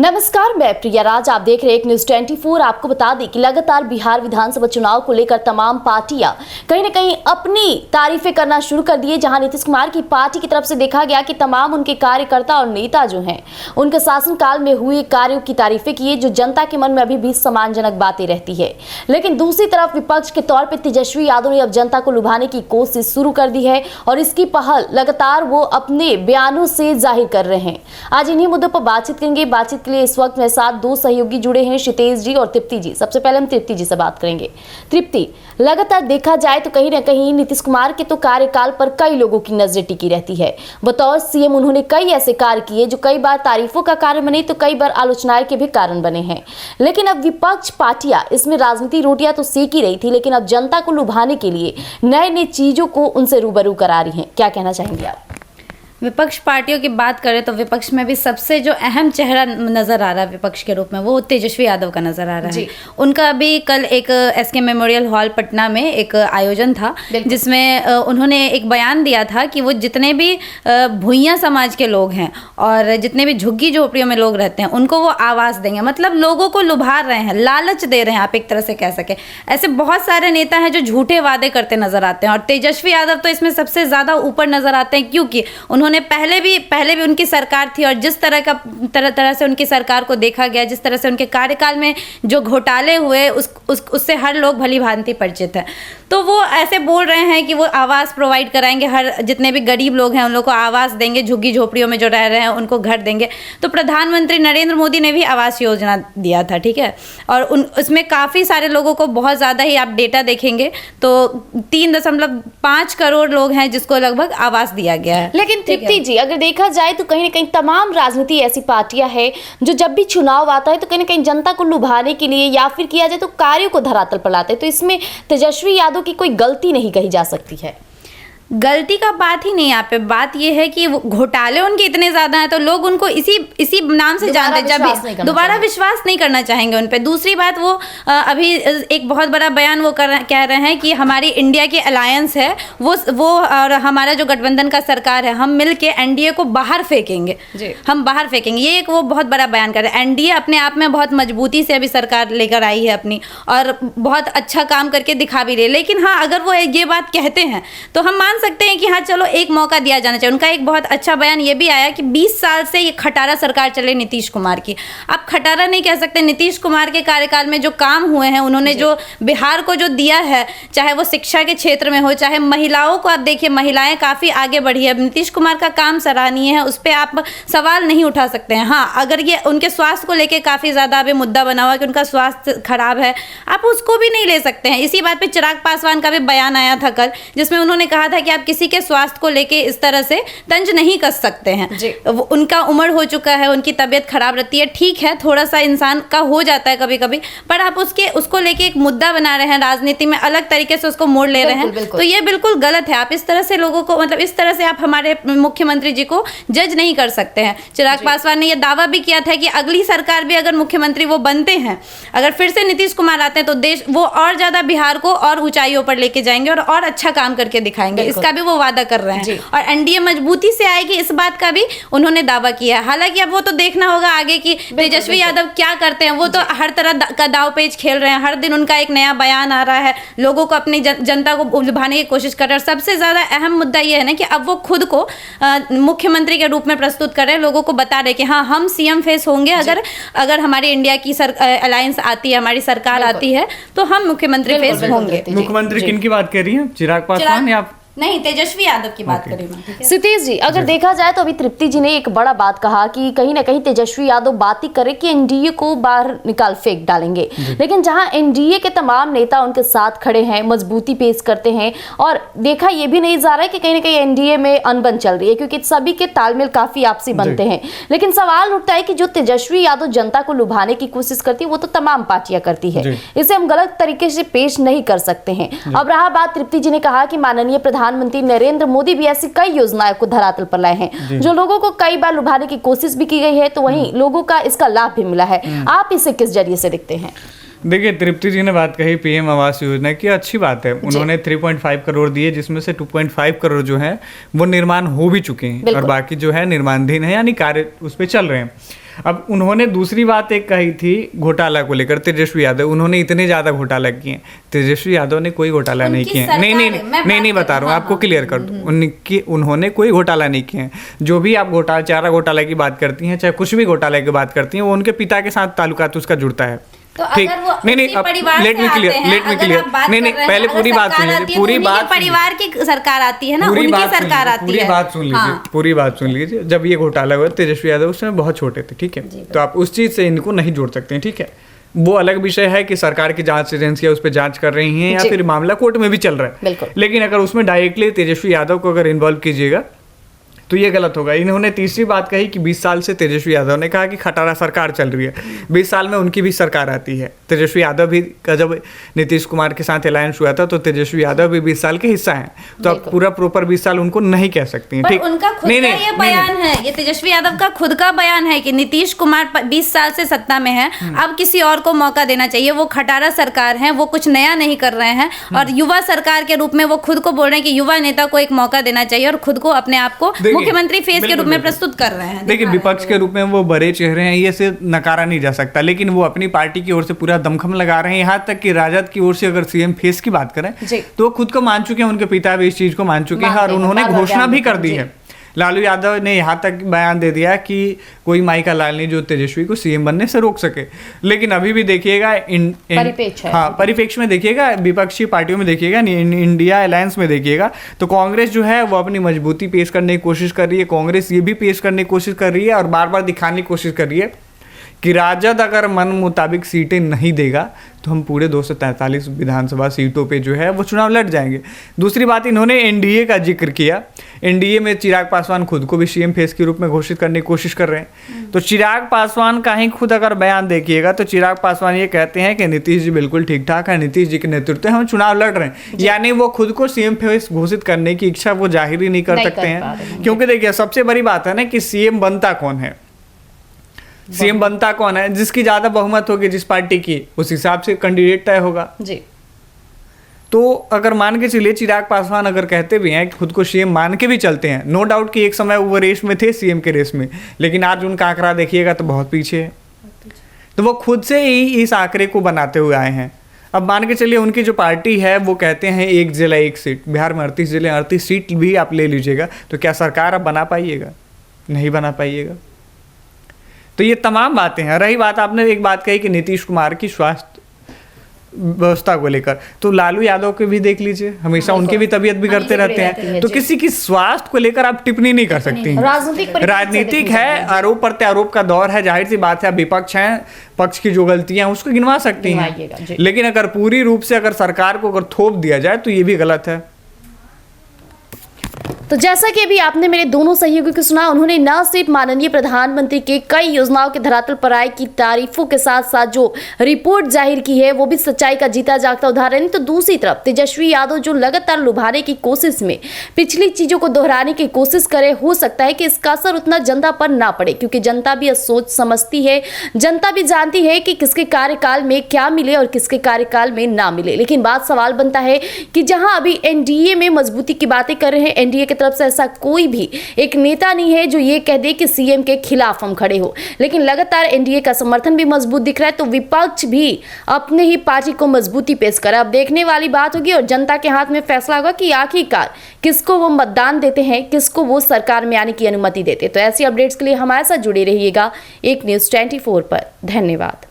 नमस्कार, मैं प्रिया राज। आप देख रहे हैं न्यूज़ 24। आपको बता दें कि लगातार बिहार विधानसभा चुनाव को लेकर तमाम पार्टियां कहीं न कहीं अपनी तारीफें करना शुरू कर दिए। जहां नीतीश कुमार की पार्टी की तरफ से देखा गया कि तमाम उनके कार्यकर्ता और नेता जो हैं उनके शासनकाल में हुए कार्यों की तारीफें किए, जो जनता के मन में अभी भी सम्मानजनक बातें रहती है। लेकिन दूसरी तरफ विपक्ष के तौर पर तेजस्वी यादव ने अब जनता को लुभाने की कोशिश शुरू कर दी है और इसकी पहल लगातार वो अपने बयानों से जाहिर कर रहे हैं। आज इन्हीं मुद्दों पर बातचीत करेंगे। बातचीत के लिए इस वक्त मेरे साथ दो सहयोगी जुड़े हैं, क्षितेश जी और तृप्ति जी। सबसे पहले हम तृप्ति जी से बात करेंगे। तृप्ति, लगातार देखा जाए तो कहीं ना कहीं नीतीश कुमार के तो कार्यकाल पर कई लोगों की नजरें टिकी रहती है। बतौर सीएम उन्होंने कई ऐसे कार्य किए जो कई बार तारीफों का कारण बने तो कई बार आलोचनाएं के भी कारण बने हैं। लेकिन अब विपक्ष पार्टियां इसमें राजनीति रोटियां तो सेक ही रही थी, लेकिन अब जनता को लुभाने के लिए नए नए चीजों को उनसे रूबरू करा रही हैं। क्या कहना चाहेंगे आप? विपक्ष पार्टियों की बात करें तो विपक्ष में भी सबसे जो अहम चेहरा नजर आ रहा है विपक्ष के रूप में वो तेजस्वी यादव का नजर आ रहा है। उनका अभी कल एक एसके मेमोरियल हॉल पटना में एक आयोजन था जिसमें उन्होंने एक बयान दिया था कि वो जितने भी भूइयां समाज के लोग हैं और जितने भी झुग्गी झोपड़ियों में लोग रहते हैं उनको वो आवाज़ देंगे। मतलब लोगों को लुभा रहे हैं, लालच दे रहे हैं, आप एक तरह से कह सके। ऐसे बहुत सारे नेता हैं जो झूठे वादे करते नजर आते हैं और तेजस्वी यादव तो इसमें सबसे ज़्यादा ऊपर नजर आते हैं, क्योंकि उन्होंने पहले भी उनकी सरकार थी और जिस तरह से उनकी सरकार को देखा गया, जिस तरह से उनके कार्यकाल में जो घोटाले हुए उससे हर लोग भली भांति परिचित है। तो वो ऐसे बोल रहे हैं कि वो आवास प्रोवाइड कराएंगे, हर जितने भी गरीब लोग हैं उन लोगों को आवास देंगे, झुग्गी झोपड़ियों में जो रह रहे हैं उनको घर देंगे। तो प्रधानमंत्री नरेंद्र मोदी ने भी आवास योजना दिया था, ठीक है, और उसमें काफ़ी सारे लोगों को, बहुत ज़्यादा ही आप डेटा देखेंगे तो 3.5 करोड़ लोग हैं जिसको लगभग आवास दिया गया है। लेकिन तृप्ति जी, अगर देखा जाए तो कहीं ना कहीं तमाम राजनीति ऐसी पार्टियां हैं जो जब भी चुनाव आता है तो कहीं ना कहीं जनता को लुभाने के लिए या फिर किया जाए तो कार्यों को धरातल पर लाते हैं। तो इसमें तेजस्वी यादव की कोई गलती नहीं कही जा सकती है। गलती का बात ही नहीं, यहाँ पे बात ये है कि घोटाले उनके इतने ज़्यादा हैं तो लोग उनको इसी नाम से जानते हैं, जब दोबारा विश्वास नहीं करना चाहेंगे उन पे। दूसरी बात, वो अभी एक बहुत बड़ा बयान वो कह रहे हैं कि हमारी इंडिया की अलायंस है वो और हमारा जो गठबंधन का सरकार है, हम मिल के एनडीए को बाहर फेंकेंगे, हम बाहर फेंकेंगे। ये एक वो बहुत बड़ा बयान कर रहे हैं। एनडीए अपने आप में बहुत मजबूती से अभी सरकार लेकर आई है अपनी और बहुत अच्छा काम करके दिखा भी रही है। लेकिन हाँ, अगर वो ये बात कहते हैं तो हम मान सकते हैं कि हाँ चलो एक मौका दिया जाना चाहिए। उनका एक बहुत अच्छा बयान ये भी आया कि 20 साल से ये खटारा सरकार चले नीतीश कुमार की। आप खटारा नहीं कह सकते, नीतीश कुमार के कार्यकाल में जो काम हुए हैं, उन्होंने जो बिहार को जो दिया है, चाहे वो शिक्षा के क्षेत्र में हो, चाहे महिलाओं को आप देखिए, महिलाएं काफ़ी आगे बढ़ी है। नीतीश कुमार का काम सराहनीय है, उस पर आप सवाल नहीं उठा सकते हैं। हाँ, अगर ये उनके स्वास्थ्य को लेकर काफ़ी ज़्यादा अभी मुद्दा बना हुआ कि उनका स्वास्थ्य खराब है, आप उसको भी नहीं ले सकते हैं। इसी बात पर चिराग पासवान का भी बयान आया था कल, जिसमें उन्होंने कहा था कि आप किसी के स्वास्थ्य को लेके इस तरह से तंज नहीं कस सकते हैं। उनका उम्र हो चुका है, उनकी तबीयत खराब रहती है, ठीक है, थोड़ा सा इंसान का हो जाता है कभी कभी, पर आप उसको लेके एक मुद्दा बना रहे हैं, राजनीति में अलग तरीके से उसको मोड़ ले रहे हैं, तो ये बिल्कुल गलत है। आप इस तरह से लोगों को, मतलब इस तरह से आप हमारे मुख्यमंत्री जी को जज नहीं कर सकते हैं। चिराग पासवान ने यह दावा भी किया था कि अगली सरकार भी अगर मुख्यमंत्री वो बनते हैं, अगर फिर से नीतीश कुमार आते हैं तो देश वो और ज्यादा बिहार को और ऊंचाइयों पर लेके जाएंगे और अच्छा काम करके दिखाएंगे। इसका भी वो वादा कर रहे हैं और एनडीए मजबूती से आएगी, इस बात का भी उन्होंने दावा किया है। हालांकि अब वो तो देखना होगा आगे कि तेजस्वी यादव क्या करते हैं। वो तो हर तरह का दावपेच खेल रहे हैं, हर दिन उनका एक नया बयान आ रहा है, लोगों को अपनी जनता को लुभाने की कोशिश कर रहे हैं। और सबसे ज्यादा अहम मुद्दा ये है ना कि अब वो खुद को मुख्यमंत्री के रूप में प्रस्तुत कर रहे हैं, लोगों को बता रहे कि हाँ, हम सीएम फेस होंगे अगर हमारी इंडिया की अलायंस आती है, हमारी सरकार आती है तो हम मुख्यमंत्री फेस होंगे। मुख्यमंत्री किन की बात कर रही है? चिराग पासवान या नहीं, तेजस्वी यादव की बात करें। क्षितेश जी, अगर देखा जाए तो अभी तृप्ति जी ने एक बड़ा बात कहा कि कहीं ना कहीं तेजस्वी यादव बात ही करे कि एनडीए को बाहर निकाल फेंक डालेंगे, लेकिन जहां एनडीए के तमाम नेता उनके साथ खड़े हैं, मजबूती पेश करते हैं और देखा यह भी नहीं जा रहा है कि कहीं ना कहीं एनडीए में अनबन चल रही है, क्योंकि सभी के तालमेल काफी आपसी बनते हैं। लेकिन सवाल उठता है कि जो तेजस्वी यादव जनता को लुभाने की कोशिश करती है वो तो तमाम पार्टियां करती है, इसे हम गलत तरीके से पेश नहीं कर सकते हैं। अब रहा बात, तृप्ति जी ने कहा कि माननीय प्रधानमंत्री नरेंद्र मोदी भी ऐसी कई योजनाओं को धरातल पर लाए हैं जो लोगों को कई बार लुभाने की कोशिश भी की गई है, तो वहीं लोगों का इसका लाभ भी मिला है। आप इसे किस जरिए से देखते हैं? देखिए, तृप्ति जी ने बात कही पीएम आवास योजना की, अच्छी बात है। उन्होंने 3.5 करोड़ दिए, जिसमें से 2.5 करोड़ जो है वो निर्माण हो भी चुके हैं और बाकी जो है निर्माणाधीन है, यानी कार्य उस पर चल रहे हैं। अब उन्होंने दूसरी बात एक कही थी घोटाला को लेकर, तेजस्वी यादव, उन्होंने इतने ज़्यादा घोटाला किए। तेजस्वी यादव ने कोई घोटाला नहीं किए। नहीं बता रहा हूँ, आपको क्लियर कर दूँ। उन्होंने कोई घोटाला नहीं किए। जो भी आप चारा घोटाला की बात करती हैं, चाहे कुछ भी घोटाले की बात करती हैं, वो उनके पिता के साथ ताल्लुकात उसका जुड़ता है। तो अगर वो नहीं, लेट मी क्लियर। नहीं, पहले पूरी बात सुन लीजिए। पूरी बात, परिवार की सरकार आती है ना, उनकी सरकार आती है। पूरी बात सुन लीजिए, पूरी बात सुन लीजिए। जब ये घोटाला हुआ, तेजस्वी यादव उस समय बहुत छोटे थे, ठीक है, तो आप उस चीज से इनको नहीं जोड़ सकते हैं, ठीक है। वो अलग विषय है कि सरकार की जांच एजेंसियां उस पर जांच कर रही हैं या फिर मामला कोर्ट में भी चल रहा है, लेकिन अगर उसमें डायरेक्टली तेजस्वी यादव को अगर इन्वॉल्व कीजिएगा तो ये गलत होगा। इन्होंने तीसरी बात कही कि 20 साल से तेजस्वी यादव ने कहा कि खटारा सरकार चल रही है, 20 साल में उनकी भी सरकार आती है। तेजस्वी यादव भी का जब नीतीश कुमार के साथ अलायंस हुआ था तो तेजस्वी यादव भी 20 साल के हिस्सा हैं, तो आप पूरा प्रॉपर 20 साल उनको नहीं कह सकती हैं, ठीक। उनका खुद का ये बयान है, ये तेजस्वी यादव का खुद का बयान है कि नीतीश कुमार 20 साल से सत्ता में है, अब किसी और को मौका देना चाहिए। वो खटारा सरकार है, वो कुछ नया नहीं कर रहे हैं, और युवा सरकार के रूप में वो खुद को बोल रहे हैं कि युवा नेता को एक मौका देना चाहिए, और खुद को अपने आप को मुख्यमंत्री फेस के रूप में प्रस्तुत कर रहे हैं। देखिए, विपक्ष के रूप में वो बड़े चेहरे हैं, ये से नकारा नहीं जा सकता, लेकिन वो अपनी पार्टी की ओर से पूरा दमखम लगा रहे हैं। यहाँ तक कि राजद की ओर से अगर सीएम फेस की बात करें तो खुद को मान चुके हैं, उनके पिता भी इस चीज को मान चुके हैं और उन्होंने घोषणा भी कर दी है। लालू यादव ने यहाँ तक बयान दे दिया कि कोई माई का लाल नहीं जो तेजस्वी को सीएम बनने से रोक सके। लेकिन अभी भी देखिएगा परिप्रेक्ष्य में देखिएगा, विपक्षी पार्टियों में देखिएगा, इंडिया अलायंस में देखिएगा, तो कांग्रेस जो है वो अपनी मजबूती पेश करने की कोशिश कर रही है। कांग्रेस ये भी पेश करने की कोशिश कर रही है और बार बार दिखाने की कोशिश कर रही है कि राजद अगर मन मुताबिक सीटें नहीं देगा तो हम पूरे 243 विधानसभा सीटों पे जो है वो चुनाव लड़ जाएंगे। दूसरी बात, इन्होंने एनडीए का जिक्र किया। एनडीए में चिराग पासवान खुद को भी सीएम फेस के रूप में घोषित करने की कोशिश कर रहे हैं। तो चिराग पासवान का ही खुद अगर बयान देखिएगा तो चिराग पासवान ये कहते हैं कि नीतीश जी बिल्कुल ठीक ठाक है, नीतीश जी के नेतृत्व में हम चुनाव लड़ रहे हैं, यानी वो खुद को सीएम फेस घोषित करने की इच्छा वो जाहिर ही नहीं कर सकते हैं। क्योंकि देखिए, सबसे बड़ी बात है ना कि सीएम बनता कौन है, सीएम बनता कौन है, जिसकी ज्यादा बहुमत होगी जिस पार्टी की, उस हिसाब से कैंडिडेट तय होगा जी। तो अगर मान के चलिए चिराग पासवान अगर कहते भी हैं कि खुद को सीएम मान के भी चलते हैं, नो डाउट कि एक समय वो रेस में थे, सीएम के रेस में, लेकिन आज उनका आंकड़ा देखिएगा तो बहुत पीछे है। तो वो खुद से ही इस आंकड़े को बनाते हुए आए हैं। अब मान के चलिए उनकी जो पार्टी है वो कहते हैं 1 जिला 1 सीट, बिहार में 38 जिले 38 सीट भी आप ले लीजिएगा, तो क्या सरकार आप बना पाइएगा? नहीं बना पाइएगा। तो ये तमाम बातें हैं। रही बात, आपने एक बात कही कि नीतीश कुमार की स्वास्थ्य व्यवस्था को लेकर, तो लालू यादव के भी देख लीजिए, हमेशा उनकी भी तबीयत बिगड़ते रहते हैं, तो किसी की स्वास्थ्य को लेकर आप टिप्पणी नहीं कर सकती। राजनीतिक है, आरोप प्रत्यारोप का दौर है, जाहिर सी बात है, विपक्ष है, पक्ष की जो गलतियां हैं उसको गिनवा सकती हैं, लेकिन अगर पूरी रूप से अगर सरकार को अगर थोप दिया जाए तो ये भी गलत है। तो जैसा कि अभी आपने मेरे दोनों सहयोगियों को सुना, उन्होंने न सिर्फ माननीय प्रधानमंत्री के कई योजनाओं के धरातल पर आए की तारीफों के साथ साथ जो रिपोर्ट जाहिर की है वो भी सच्चाई का जीता जागता उदाहरण है, तो दूसरी तरफ तेजस्वी यादव जो लगातार लुभाने की कोशिश में पिछली चीजों को दोहराने की कोशिश करे, हो सकता है कि इसका असर उतना जनता पर ना पड़े, क्योंकि जनता भी सोच समझती है, जनता भी जानती है कि किसके कार्यकाल में क्या मिले और किसके कार्यकाल में ना मिले। लेकिन बात सवाल बनता है कि जहां अभी एनडीए में मजबूती की बातें कर रहे हैं, एनडीए की तरफ से ऐसा कोई भी एक नेता नहीं है जो ये कह दे कि सीएम के खिलाफ हम खड़े हो, लेकिन लगातार एनडीए का समर्थन भी मजबूत दिख रहा है, तो विपक्ष भी अपने ही पार्टी को मजबूती पेश कर। अब देखने वाली बात होगी और जनता के हाथ में फैसला होगा कि आखिरकार किसको वो मतदान देते हैं, किसको वो सरकार में आने की अनुमति देते। तो ऐसी अपडेट्स के लिए हमारे साथ जुड़े रहिएगा एक न्यूज़ 24 पर। धन्यवाद।